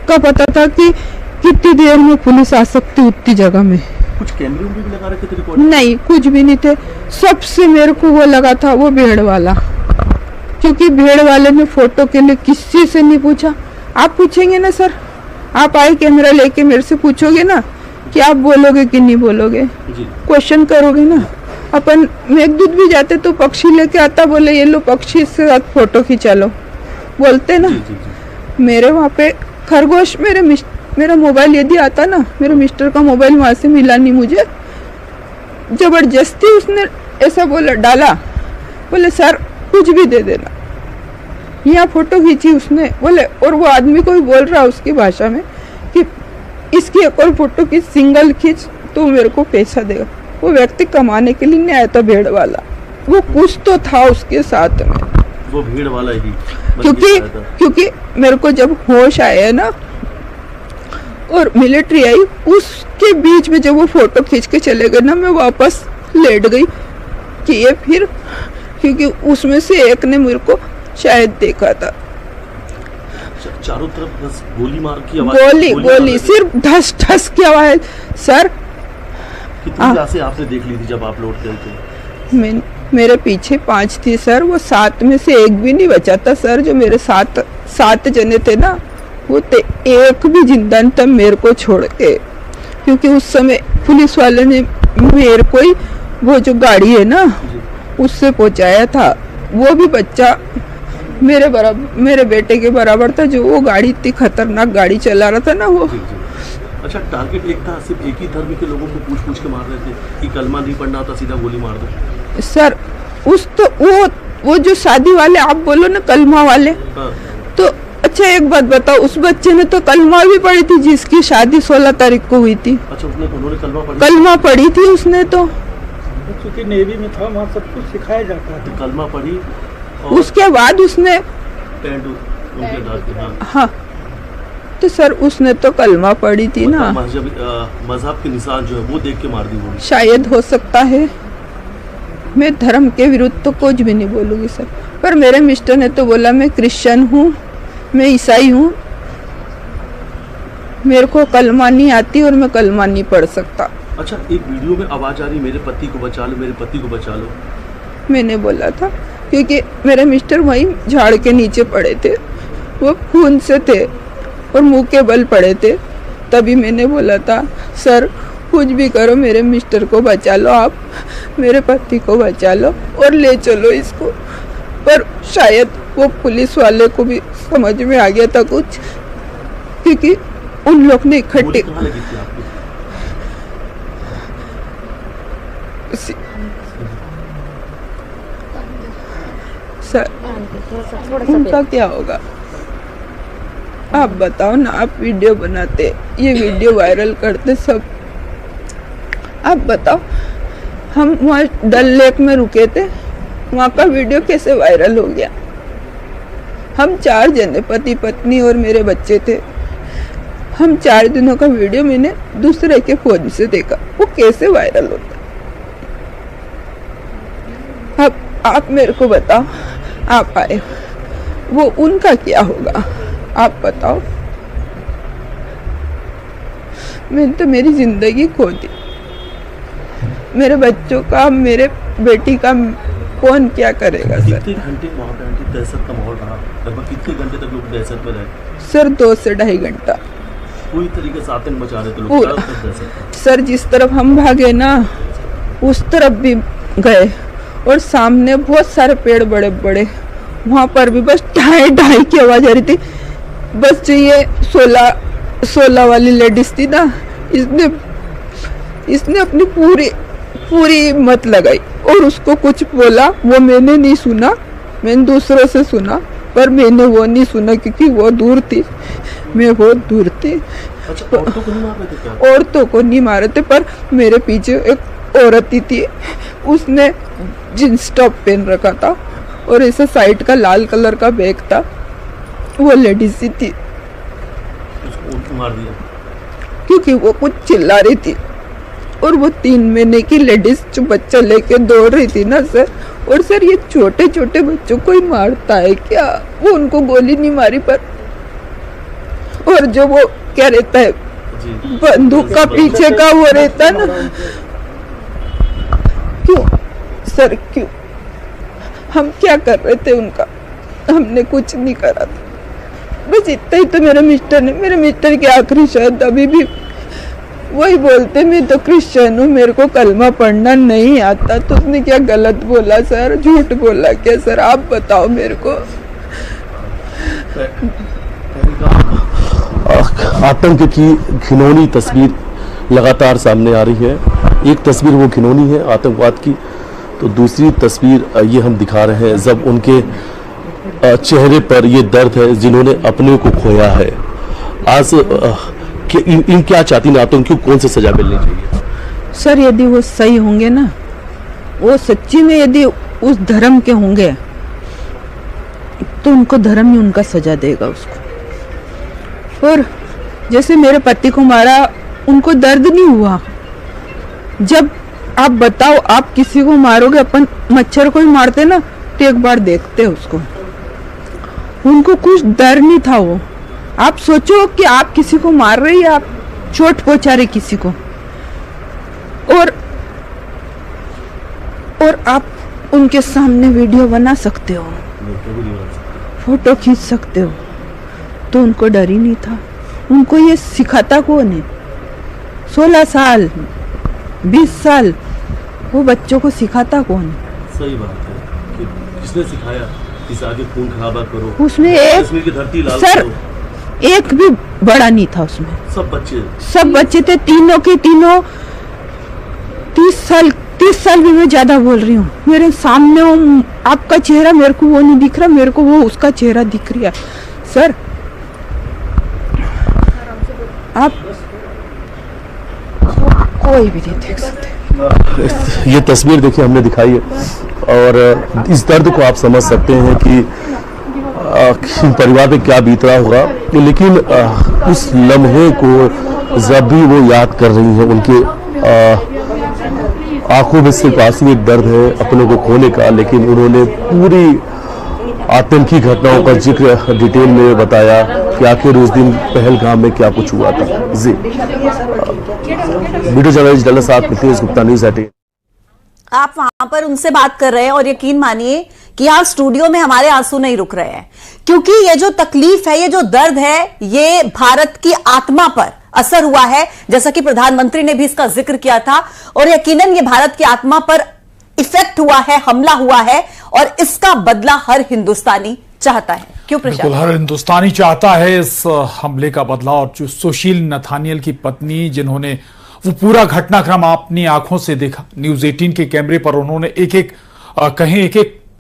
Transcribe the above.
पक्का पता था कि कितनी देर में पुलिस आ सकती उतनी जगह में। कुछ कैमरे भी लगा रखे थे रिकॉर्ड? नहीं, कुछ भी नहीं थे। सबसे मेरे को वो लगा था वो भेड़ वाला, क्योंकि भेड़ वाले ने फोटो के लिए किसी से नहीं पूछा। आप पूछेंगे ना सर, आप आए कैमरा लेके मेरे से पूछोगे ना कि आप बोलोगे कि नहीं बोलोगे, क्वेश्चन करोगे ना। अपन मेघदूत भी जाते तो पक्षी लेके आता, बोले ये लो पक्षी से साथ फोटो खींचा लो, बोलते ना। मेरे वहाँ पे खरगोश, मेरा मोबाइल यदि आता ना, मेरे मिस्टर का मोबाइल वहाँ से मिला नहीं मुझे, जबरदस्ती उसने ऐसा बोला डाला, बोले सर कुछ भी दे देना, यहाँ फोटो खींची उसने, बोले। और वो आदमी को भी बोल रहा उसकी भाषा में कि इसकी एक और फोटो खींच, सिंगल खींच तो मेरे को पैसा देगा। वो व्यक्ति कमाने के लिए नहीं आया था भेड़ वाला, वो कुछ तो था उसके साथ में, वो भेड़ वाला ही। क्योंकि मेरे को जब होश आया ना और मिलिट्री आई, उसके बीच में जब वो फोटो खींच के चले गए ना, मैं वापस लेट गई कि ये फिर, क्योंकि उसमें से एक ने मेरे को शायद देखा था। चारों तरफ बस गोली मार की आवाज, गोली सिर्फ धस धस की आवाज। सर कितनी जासे आपने देख ली थी जब आप लौट गए थे? मेरे पीछे 5 थी सर, वो 7 में से एक भी नहीं बचा था सर। जो मेरे साथ 7 जने थे ना, वो एक भी जिंदा नहीं था मेरे को छोड़ के, क्योंकि उस समय पुलिस वाले ने मेरे को ही वो जो गाड़ी है ना उससे पहुंचाया था। वो भी बच्चा मेरे बेटे के बराबर था, जो वो गाड़ी इतनी खतरनाक गाड़ी चला रहा था ना वो। अच्छा, टारगेट एक था, सिर्फ एक ही धर्म के लोगों को पूछ के मार रहे थे कि कलमा नहीं पढ़ना होता सीधा गोली मार दो? सर वो जो शादी वाले आप बोलो ना, कलमा वाले। हाँ। तो अच्छा एक बात बताओ, उस बच्चे ने तो कलमा भी पढ़ी थी जिसकी शादी 16 तारीख को हुई थी। अच्छा, उन्होंने कलमा पढ़ी थी उसने तो। क्योंकि नेवी में था, वहाँ सब कुछ सिखाया जाता है। कलमा पढ़ी, उसके बाद उसने हाँ, तो सर उसने तो कलमा पढ़ी थी ना। मजहब के निशान जो है वो देख के मार दी होगी। शायद हो सकता है। मैं धर्म के विरुद्ध तो कुछ भी नहीं बोलूँगी सर, पर मेरे मिस्टर ने तो बोला मैं क्रिश्चियन हूँ, मैं ईसाई हूँ, मेरे को कलमा नहीं आती और मैं कलमा नहीं पढ़ सकता। अच्छा, एक वीडियो में आवाज आ रही मेरे पति को बचा लो, मेरे पति को बचा लो। मैंने बोला था, क्योंकि मेरे मिस्टर वहीं झाड़ के नीचे पड़े थे, वो खून से थे और मुंह के बल पड़े थे। तभी मैंने बोला था सर कुछ भी करो मेरे मिस्टर को बचा लो, आप मेरे पति को बचा लो और ले चलो इसको। पर शायद वो पुलिस वाले को भी समझ में आ गया था कुछ, क्योंकि उन लोग ने इकट्ठे सर उनका क्या होगा आप बताओ ना। आप वीडियो बनाते, ये वीडियो वायरल करते सब, आप बताओ। हम वहाँ डल लेक में रुके थे, वहाँ का वीडियो कैसे वायरल हो गया? हम 4 जने, पति पत्नी और मेरे बच्चे थे। हम 4 दिनों का वीडियो मैंने दूसरे के फोन से देखा, वो कैसे वायरल होता? अब आप मेरे को बताओ, आप आए, वो उनका क्या होगा आप बताओ। मैंने तो मेरी जिंदगी खो दी, मेरे बच्चों का, मेरे बेटी का कौन क्या करेगा सर? कितने घंटे वहाँ पे दहशत का माहौल रहा? लगभग कितने घंटे तक लोग दहशत में रहे? सर 2 से 2.5 घंटा पूरी तरीके से आतंक मचा रहे थे लोग। सर जिस तरफ हम भागे ना उस तरफ भी गए, और सामने बहुत सारे पेड़ बड़े बड़े, वहाँ पर भी बस ढाई ढाई की आवाज आ रही थी। बस जो ये 16 वाली लेडीज थी ना, इसने अपनी पूरी मत लगाई और उसको कुछ बोला, वो मैंने नहीं सुना, मैंने दूसरों से सुना, पर मैंने वो नहीं सुना क्योंकि वो दूर थी, मैं बहुत दूर थी। अच्छा, औरतों को नहीं मार रहे थे क्या? औरतों को नहीं मारे थे, पर मेरे पीछे एक औरत ही थी, उसने जींस टॉप पहन रखा था और ऐसा साइड का लाल कलर का बैग था, वो लेडीज ही थी। उसको मार दिया क्योंकि वो कुछ चिल्ला रही थी, और वो 3 महीने की लेडीज जो बच्चा लेके दौड़ रही थी ना सर। और सर ये छोटे छोटे बच्चों को ही मारता है क्या? वो उनको गोली नहीं मारी पर, और और जो वो क्या रहता है जी बंदूक का पीछे का वो रहता है ना, क्यों सर क्यों? हम क्या कर रहे थे उनका? हमने कुछ नहीं करा था, बस इतना ही तो मेरे मिस्टर की आखिरी शब्द अभी भी वही बोलते, मैं तो क्रिश्चियन हूँ, मेरे को कलमा पढ़ना नहीं आता। तो उसने क्या गलत बोला सर, झूठ बोला क्या सर? आप बताओ मेरे को। आतंक की घिनौनी तस्वीर लगातार सामने आ रही है। एक तस्वीर वो घिनौनी है आतंकवाद की, तो दूसरी तस्वीर ये हम दिखा रहे हैं जब उनके चेहरे पर ये दर्द है जिन्होंने अपने को खोया है। आज इन क्या चाहती हैं आतंकियों, कौन सी सजा मिलनी चाहिए? सर यदि वो सही होंगे ना, वो सच्ची में यदि उस धर्म के होंगे तो उनको धर्म ही उनका सजा देगा उसको। और जैसे मेरे पति को मारा, उनको दर्द नहीं हुआ। जब आप बताओ, आप किसी को मारोगे, अपन मच्छर को ही मारते ना, तो एक बार देखते उसको, उनको कुछ डर नहीं था। वो आप सोचो कि आप किसी को मार रहे हैं, आप चोट पहुंचा रहे किसी को, और आप उनके सामने वीडियो बना सकते हो, फोटो खींच सकते हो, तो उनको डर ही नहीं था। उनको ये सिखाता कौन है? 16 साल 20 साल वो बच्चों को सिखाता कौन है? सही बात है कि किसने सिखाया इस आगे खून खराबा करो, उसमें कश्मीर की धरती लाल सर करो। एक भी बड़ा नहीं था उसमें, सब बच्चे थे, तीनों के तीनों 30 साल भी मैं ज्यादा बोल रही हूँ। मेरे सामने वो आपका चेहरा मेरे को वो नहीं दिख रहा, मेरे को वो उसका चेहरा दिख रहा है। सर आप कोई भी नहीं देख सकते। ये तस्वीर देखिए हमने दिखाई है और इस दर्द को आप समझ सकते हैं कि परिवार पे क्या बीत रहा होगा। लेकिन उस लम्हे को जब भी वो याद कर रही हैं, उनके आंखों में सिर्फ आंसू, एक दर्द है अपनों को खोने का। लेकिन उन्होंने पूरी आतंकी घटनाओं का जिक्र डिटेल में बताया कि आखिर उस दिन पहलगाम में क्या कुछ हुआ था। जी वीडियो जर्नलिस्ट डल्ला साहब, नितेश गुप्ता, न्यूज़ 18। आप वहां पर उनसे बात कर रहे हैं और यकीन मानिए कि यहाँ स्टूडियो में हमारे आंसू नहीं रुक रहे हैं, क्योंकि ये जो तकलीफ है, ये जो दर्द है, ये भारत की आत्मा पर असर हुआ है, जैसा कि प्रधानमंत्री ने भी इसका जिक्र किया था। और यकीनन ये भारत की आत्मा पर इफेक्ट हुआ है, हमला हुआ है, और इसका बदला हर हिंदुस्तानी चाहता है। क्यों प्रशांत? बिल्कुल, हर हिंदुस्तानी चाहता है इस हमले का बदला। और जो सुशील नथानियल की पत्नी, जिन्होंने वो पूरा घटनाक्रम अपनी आंखों से देखा, न्यूज़ 18 के कैमरे पर उन्होंने एक एक